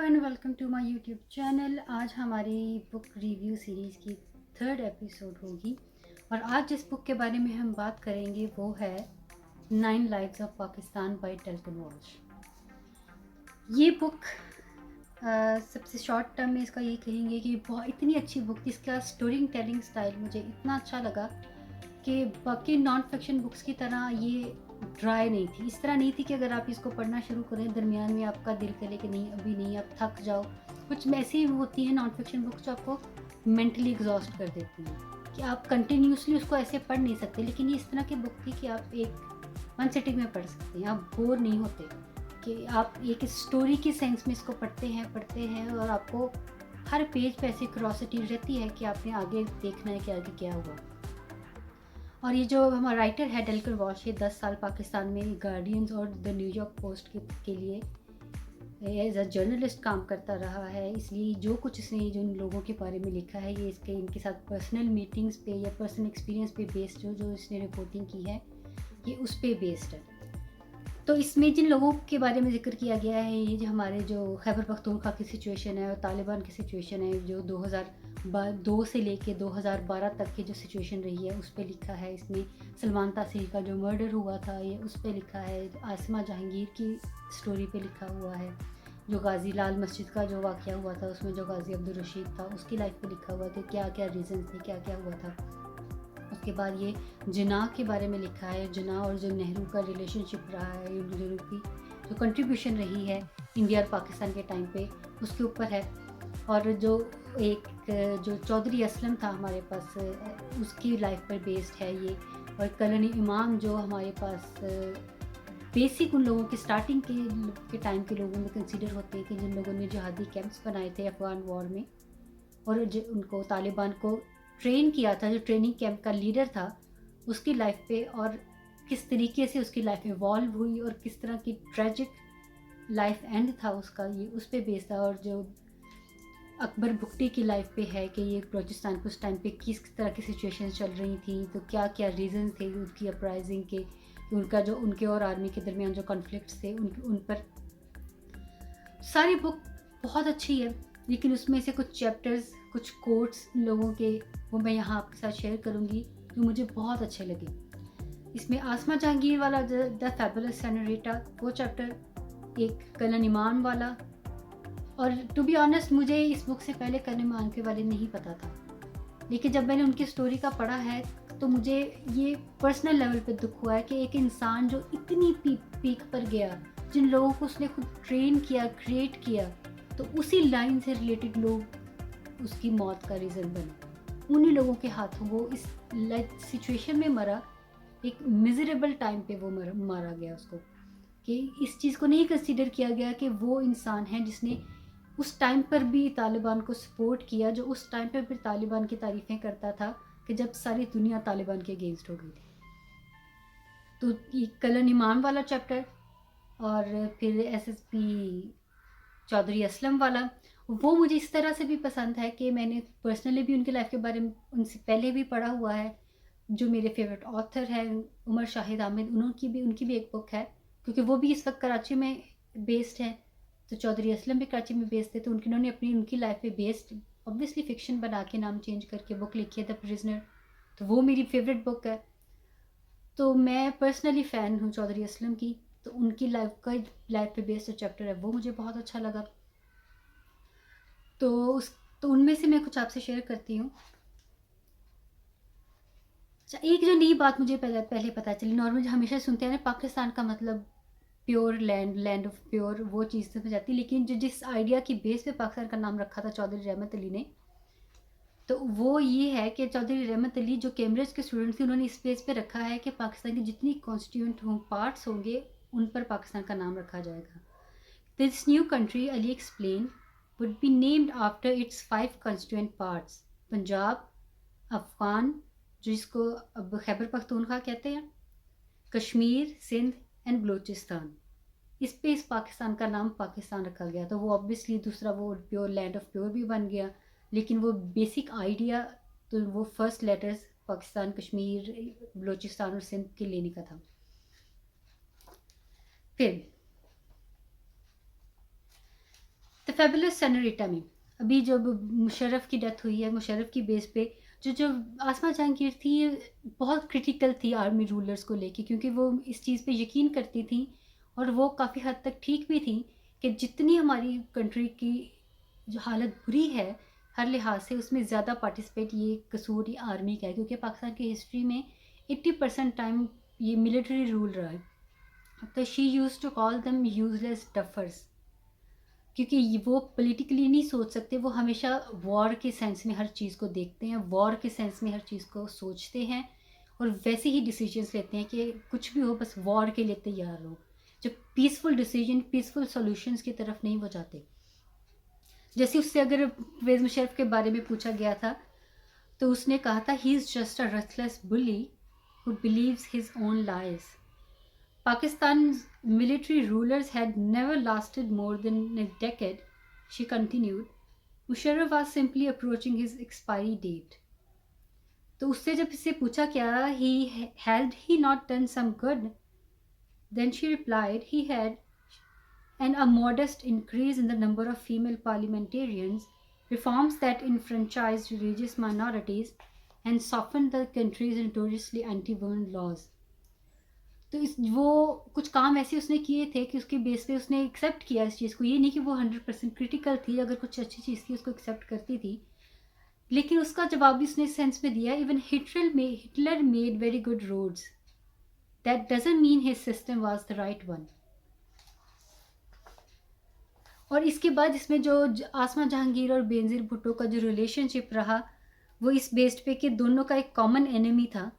And welcome to my YouTube channel. आज हमारी book review series की थर्ड एपिसोड होगी और आज जिस बुक के बारे में हम बात करेंगे वो है 9 lives of Pakistan by Declan Walsh. ये बुक सबसे शॉर्ट टर्म में इसका ये कहेंगे कि बहुत इतनी अच्छी बुक थी। इसका स्टोरी टेलिंग स्टाइल मुझे इतना अच्छा लगा कि बाकी नॉन फिक्शन बुक्स की तरह ये ड्राई नहीं थी। इस तरह नहीं थी कि अगर आप इसको पढ़ना शुरू करें दरमियान में आपका दिल करे कि नहीं अभी नहीं, आप थक जाओ। कुछ ऐसी होती हैं नॉन फिक्शन बुक्स जो आपको मेंटली एग्जॉस्ट कर देती हैं कि आप कंटिन्यूसली उसको ऐसे पढ़ नहीं सकते, लेकिन ये इस तरह की बुक थी कि आप एक वन सिटिंग में पढ़ सकते हैं, आप बोर नहीं होते कि आप एक स्टोरी के सेंस में इसको पढ़ते हैं और आपको हर पेज पे ऐसी क्यूरोसिटी रहती है कि आपने आगे देखना है कि आगे क्या हुआ। और ये जो हमारा राइटर है डेल्टन वॉल्श, ये 10 साल पाकिस्तान में गार्डियंस और द न्यूयॉर्क पोस्ट के लिए एज अ जर्नलिस्ट काम करता रहा है। इसलिए जो कुछ इसने जो इन लोगों के बारे में लिखा है ये इसके इनके साथ पर्सनल मीटिंग्स पे या पर्सनल एक्सपीरियंस पे बेस्ड जो इसने रिपोर्टिंग की है ये उस पर बेस्ड है। तो इसमें जिन लोगों के बारे में जिक्र किया गया है, ये जो हमारे जो खैबर पख्तूनख्वा की सिचुएशन है और तालिबान की सिचुएशन है, जो 2002 से लेके 2012 तक की जो सिचुएशन रही है उस पर लिखा है। इसमें सलमान तासीर का जो मर्डर हुआ था ये उस पर लिखा है। आसमा जहांगीर की स्टोरी पे लिखा हुआ है। जो गाजी लाल मस्जिद का जो वाक़या हुआ था उसमें जो गाजी अब्दुल रशीद था उसकी लाइफ पे लिखा हुआ कि क्या क्या रीज़न थे, क्या क्या हुआ था। उसके बाद ये जिन्ना के बारे में लिखा है। जिन्ना और जो नेहरू का रिलेशनशिप रहा है, नेहरू की जो कंट्रीब्यूशन रही है इंडिया और पाकिस्तान के टाइम पे उसके ऊपर है। और जो एक जो चौधरी असलम था हमारे पास उसकी लाइफ पर बेस्ड है ये। और कलनी इमाम जो हमारे पास बेसिक उन लोगों के स्टार्टिंग के टाइम के लोगों में कंसीडर होते हैं कि जिन लोगों ने जिहादी कैंप्स बनाए थे अफगान वॉर में और जो उनको तालिबान को ट्रेन किया था, जो ट्रेनिंग कैंप का लीडर था उसकी लाइफ पे और किस तरीके से उसकी लाइफ इवॉल्व हुई और किस तरह की ट्रेजिक लाइफ एंड था उसका, ये उस पर बेस्ड था। और जो अकबर भुट्टी की लाइफ पे है कि ये बलूचिस्तान पे उस टाइम पे किस तरह की सिचुएशन चल रही थी, तो क्या क्या रीज़न थे उनकी अपराइजिंग के, उनका जो उनके और आर्मी के दरमियान जो कॉन्फ्लिक्ट्स थे उन पर। सारी बुक बहुत अच्छी है, लेकिन उसमें से कुछ चैप्टर्स, कुछ कोट्स लोगों के वो मैं यहाँ आपके साथ शेयर करूँगी जो मुझे बहुत अच्छे लगे। इसमें आसमा जहांगीर वाला द फैबुलस सेनोरिटा वो चैप्टर, एक कलन ईमान वाला। और टू बी ऑनेस्ट मुझे इस बुक से पहले कलन ईमान के बारे में नहीं पता था, लेकिन जब मैंने उनकी स्टोरी का पढ़ा है तो मुझे ये पर्सनल लेवल पे दुख हुआ है कि एक इंसान जो इतनी पीक पर गया, जिन लोगों को उसने खुद ट्रेन किया, क्रिएट किया, तो उसी लाइन से रिलेटेड लोग उसकी मौत का रीज़न बने। उन्हीं लोगों के हाथों वो इस सिचुएशन में मरा, एक मिजरेबल टाइम पे वो मारा गया उसको, कि इस चीज़ को नहीं कंसीडर किया गया कि वो इंसान है जिसने उस टाइम पर भी तालिबान को सपोर्ट किया, जो उस टाइम पर भी तालिबान की तारीफ़ें करता था कि जब सारी दुनिया तालिबान के अगेंस्ट हो गई थी। तो ये कलन इमाम वाला चैप्टर और फिर एसएसपी चौधरी असलम वाला, वो मुझे इस तरह से भी पसंद है कि मैंने पर्सनली भी उनकी लाइफ के बारे में उनसे पहले भी पढ़ा हुआ है। जो मेरे फेवरेट ऑथर है उमर शाहिद आमिद, उनकी भी एक बुक है, क्योंकि वो भी इस वक्त कराची में बेस्ड है। तो चौधरी असलम भी कराची में बेस्ड थे, तो उन्होंने उनकी लाइफ पे बेस्ड ऑब्वियसली फ़िक्शन बना के नाम चेंज करके बुक लिखी है द प्रिजनर। तो वो मेरी फेवरेट बुक है। तो मैं पर्सनली फ़ैन हूँ चौधरी असलम की, तो उनकी लाइफ पे बेस्ड चैप्टर है वो मुझे बहुत अच्छा लगा। तो उनमें से मैं कुछ आपसे शेयर करती हूँ। अच्छा, एक जो नई बात मुझे पहले पता चली, नॉर्मल जो हमेशा सुनते हैं ना पाकिस्तान का मतलब प्योर लैंड ऑफ प्योर, वो चीज़ समझ जाती, लेकिन जो जिस आइडिया की बेस पे पाकिस्तान का नाम रखा था चौधरी रहमत अली ने, तो वो ये है कि चौधरी रहमत अली जो कैम्ब्रिज के स्टूडेंट थे उन्होंने इस बेस पे रखा है कि पाकिस्तान की जितनी कॉन्स्टिट्यूंट पार्ट्स होंगे उन पर पाकिस्तान का नाम रखा जाएगा। This new country, Ali explain, would be named after its 5 constituent parts: Punjab, Afghan जिसको अब खैबर पख्तूनख्वा कहते हैं, कश्मीर, सिंध एंड बलूचिस्तान। इस पे इस पाकिस्तान का नाम पाकिस्तान रखा गया। तो वो ऑब्वियसली दूसरा वो प्योर लैंड ऑफ प्योर भी बन गया, लेकिन वो बेसिक आइडिया तो वो फर्स्ट लेटर्स पाकिस्तान, कश्मीर, बलूचिस्तान और सिंध के लेने का था। फिर द फैबुलस सेनोरिटा में अभी जब मुशर्रफ की डेथ हुई है, मुशर्रफ की बेस पे जो आसमा जहांगीर थी बहुत क्रिटिकल थी आर्मी रूलर्स को लेके, क्योंकि वो इस चीज़ पे यकीन करती थी और वो काफ़ी हद तक ठीक भी थी कि जितनी हमारी कंट्री की जो हालत बुरी है हर लिहाज से, उसमें ज़्यादा पार्टिसिपेट ये कसूर ये आर्मी का है, क्योंकि पाकिस्तान की हिस्ट्री में 80% टाइम ये मिलिट्री रूल रहा है। तो she used to call them useless duffers, क्योंकि वो पॉलिटिकली नहीं सोच सकते, वो हमेशा वॉर के सेंस में हर चीज़ को देखते हैं, वॉर के सेंस में हर चीज़ को सोचते हैं और वैसे ही डिसीजंस लेते हैं कि कुछ भी हो बस वॉर के लिए तैयार हो। जो पीसफुल डिसीजन पीसफुल सॉल्यूशंस की तरफ नहीं वो जाते। जैसे उससे अगर परवेज़ मुशर्रफ के बारे में पूछा गया था तो उसने कहा था, he is just a ruthless bully who believes his own lies. Pakistan's military rulers had never lasted more than a decade, she continued. Musharraf was simply approaching his expiry date. तो उससे जब इससे पूछा क्या, had he not done some good? Then she replied, he had, and a modest increase in the number of female parliamentarians, reforms that enfranchised religious minorities, and softened the country's notoriously anti-women laws. तो इस वो कुछ काम ऐसे उसने किए थे कि उसके बेस पे उसने एक्सेप्ट किया इस चीज़ को। ये नहीं कि वो 100% क्रिटिकल थी, अगर कुछ अच्छी चीज़ थी उसको एक्सेप्ट करती थी, लेकिन उसका जवाब भी उसने इस सेंस में दिया, even Hitler made very good roads, that doesn't mean his system was the right one. और इसके बाद इसमें जो आसमा जहांगीर और बेनज़ीर भुट्टो का जो रिलेशनशिप रहा वो इस बेस्ड पे कि दोनों का एक कॉमन एनिमी था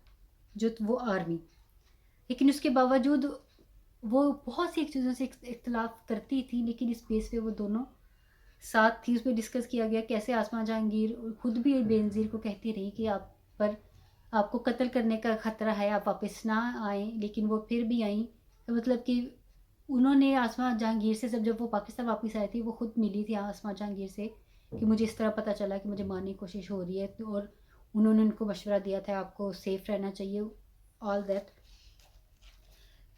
जो वो आर्मी, लेकिन उसके बावजूद वो बहुत सी चीज़ों से इख्तलाफ करती थी, लेकिन इस बेस पे वो दोनों साथ थी। उसमें डिस्कस किया गया कैसे आसमा जहांगीर खुद भी बेनज़ीर को कहती रही कि आपको कत्ल करने का ख़तरा है, आप वापस ना आए, लेकिन वो फिर भी आई। तो मतलब कि उन्होंने आसमा जहांगीर से जब वो पाकिस्तान वापस आई थी वो खुद मिली थी आसमा जहांगीर से कि मुझे इस तरह पता चला कि मुझे मारने की कोशिश हो रही है, और उन्होंने उनको मशवरा दिया था आपको सेफ़ रहना चाहिए, ऑल दैट।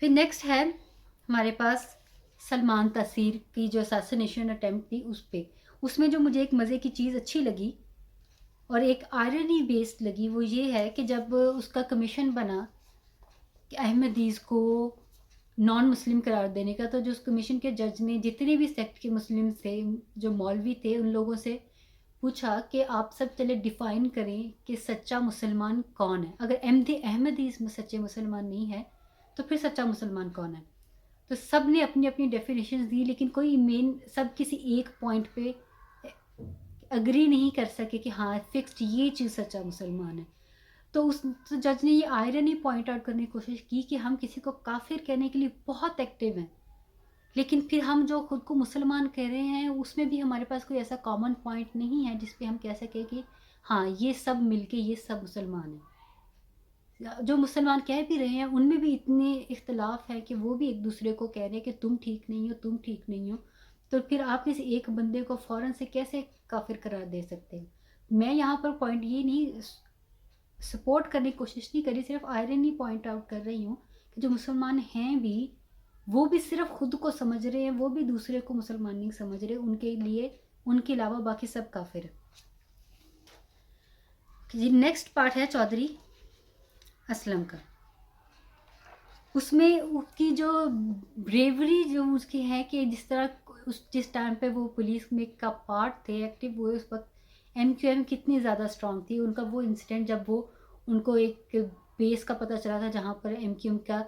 फिर नेक्स्ट है हमारे पास सलमान तासीर की जो असैसिनेशन अटेम्प्ट थी उस पे। उसमें जो मुझे एक मज़े की चीज़ अच्छी लगी और एक आयरनी बेस्ड लगी वो ये है कि जब उसका कमीशन बना कि अहमदीज़ को नॉन मुस्लिम करार देने का, तो जो उस कमीशन के जज ने जितने भी सेक्ट के मुस्लिम थे, जो मौलवी थे, उन लोगों से पूछा कि आप सब चले डिफ़ाइन करें कि सच्चा मुसलमान कौन है। अगर अहमदीज़ सच्चे मुसलमान नहीं है तो फिर सच्चा मुसलमान कौन है। तो सब ने अपनी अपनी डेफिनेशन दी, लेकिन कोई सब किसी एक पॉइंट पे अग्री नहीं कर सके कि हाँ फिक्स्ड ये चीज़ सच्चा मुसलमान है। तो जज ने ये आयरनी पॉइंट आउट करने की कोशिश की कि हम किसी को काफिर कहने के लिए बहुत एक्टिव हैं, लेकिन फिर हम जो खुद को मुसलमान कह रहे हैं उसमें भी हमारे पास कोई ऐसा कॉमन पॉइंट नहीं है जिस पे हम कह सकें कि हाँ ये सब मिलके ये सब मुसलमान हैं। जो मुसलमान कह भी रहे हैं उनमें भी इतने इख्तलाफ है कि वो भी एक दूसरे को कह रहे हैं कि तुम ठीक नहीं हो, तुम ठीक नहीं हो। तो फिर आप किसी एक बंदे को फ़ौरन से कैसे काफिर करार दे सकते हो। मैं यहाँ पर पॉइंट ये नहीं सपोर्ट करने की कोशिश नहीं करी, सिर्फ आयरनी पॉइंट आउट कर रही हूँ कि जो मुसलमान हैं भी वो भी सिर्फ खुद को समझ रहे हैं, वो भी दूसरे को मुसलमान नहीं समझ रहे, उनके लिए उनके अलावा बाकी सब काफिर है। नेक्स्ट पार्ट है चौधरी असलम का। उसमें उसकी जो ब्रेवरी जो उसकी है कि जिस टाइम पे वो पुलिस में का पार्ट थे एक्टिव हुए, उस वक्त एमक्यूएम कितनी ज़्यादा स्ट्रांग थी। उनका वो इंसिडेंट जब वो उनको एक बेस का पता चला था जहाँ पर एमक्यूएम का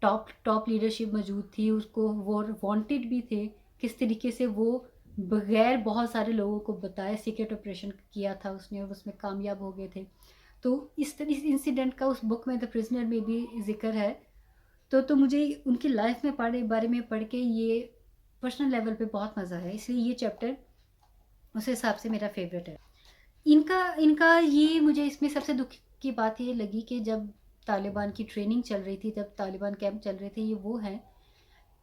टॉप लीडरशिप मौजूद थी, उसको वो वांटेड भी थे, किस तरीके से वो बगैर बहुत सारे लोगों को बताए सीक्रेट ऑपरेशन किया था उसने और उसमें कामयाब हो गए थे। तो इस इंसिडेंट का उस बुक में द प्रिजनर में भी जिक्र है। तो मुझे उनकी लाइफ में बारे में पढ़ के ये पर्सनल लेवल पे बहुत मज़ा है, इसलिए ये चैप्टर उस हिसाब से मेरा फेवरेट है। इनका ये मुझे इसमें सबसे दुख की बात ये लगी कि जब तालिबान की ट्रेनिंग चल रही थी, जब तालिबान कैंप चल रहे थे, ये वो है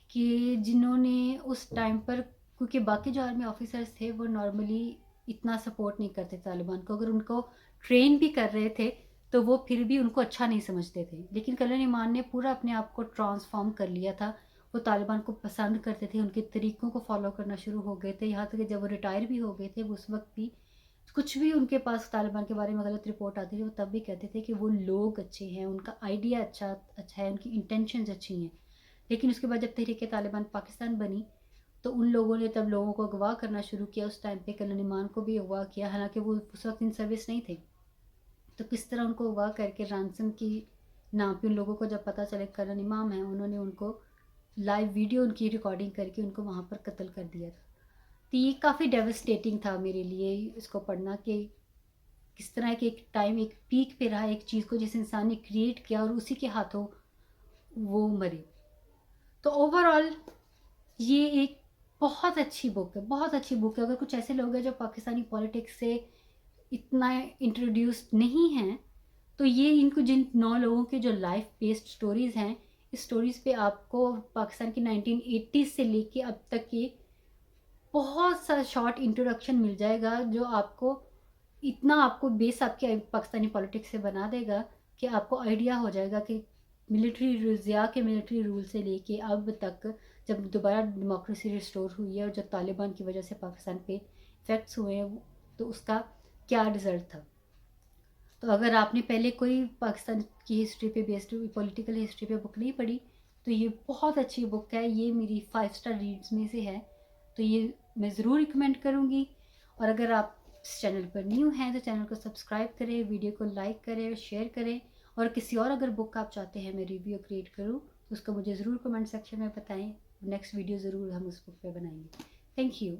कि जिन्होंने उस टाइम पर, क्योंकि बाकी जो आर्मी ऑफिसर्स थे वो नॉर्मली इतना सपोर्ट नहीं करते तालिबान को, अगर उनको ट्रेन भी कर रहे थे तो वो फिर भी उनको अच्छा नहीं समझते थे, लेकिन कर्नल ईमान ने पूरा अपने आप को ट्रांसफॉर्म कर लिया था वो तालिबान को पसंद करते थे, उनके तरीक़ों को फॉलो करना शुरू हो गए थे। यहाँ तक कि जब वो रिटायर भी हो गए थे, उस वक्त भी कुछ भी उनके पास तालिबान के बारे में गलत रिपोर्ट आती थी, वो तब भी कहते थे कि वो लोग अच्छे हैं, उनका आइडिया अच्छा है, उनकी इंटेंशंस अच्छी हैं। लेकिन उसके बाद जब तहरीक तालिबान पाकिस्तान बनी, तो उन लोगों ने तब लोगों को अगवा करना शुरू किया। उस टाइम पे कलन ईमान को भी अगवा किया, हालांकि वो उस वक्त इन सर्विस नहीं थे। तो किस तरह उनको अगवा करके रैंसम की नाम पे उन लोगों को जब पता चले कलन इमाम है, उन्होंने उनको लाइव वीडियो उनकी रिकॉर्डिंग करके उनको वहाँ पर कत्ल कर दिया था। तो ये काफ़ी डेवस्टेटिंग था मेरे लिए इसको पढ़ना, कि किस तरह के एक टाइम एक पीक पे रहा एक चीज़ को, जिस इंसान ने क्रिएट किया और उसी के हाथों वो मरे। तो ओवरऑल ये एक बहुत अच्छी बुक है, बहुत अच्छी बुक है। अगर कुछ ऐसे लोग हैं जो पाकिस्तानी पॉलिटिक्स से इतना इंट्रोड्यूस्ड नहीं हैं, तो ये इनको जिन 9 लोगों के जो लाइफ बेस्ड स्टोरीज़ हैं, इस स्टोरीज़ पे आपको पाकिस्तान की 1980 से लेके अब तक की बहुत सा शॉर्ट इंट्रोडक्शन मिल जाएगा, जो आपको इतना आपको बेस आपके पाकिस्तानी पॉलिटिक्स से बना देगा कि आपको आइडिया हो जाएगा कि मिलिट्री रूल से लेके अब तक जब दोबारा डेमोक्रेसी रिस्टोर हुई है और जब तालिबान की वजह से पाकिस्तान पे इफ़ेक्ट्स हुए हैं, तो उसका क्या रिज़ल्ट था। तो अगर आपने पहले कोई पाकिस्तान की हिस्ट्री पे बेस्ड पॉलिटिकल हिस्ट्री पे बुक नहीं पढ़ी, तो ये बहुत अच्छी बुक है। ये मेरी 5 स्टार रीड्स में से है, तो ये मैं ज़रूर रिकमेंड करूँगी। और अगर आप इस चैनल पर न्यू हैं तो चैनल को सब्सक्राइब करें, वीडियो को लाइक करें और शेयर करें। और किसी और अगर बुक आप चाहते हैं मैं रिव्यू क्रिएट करूँ, तो उसका मुझे ज़रूर कमेंट सेक्शन में बताएं। नेक्स्ट वीडियो ज़रूर हम उस बुक पे बनाएंगे। Thank you.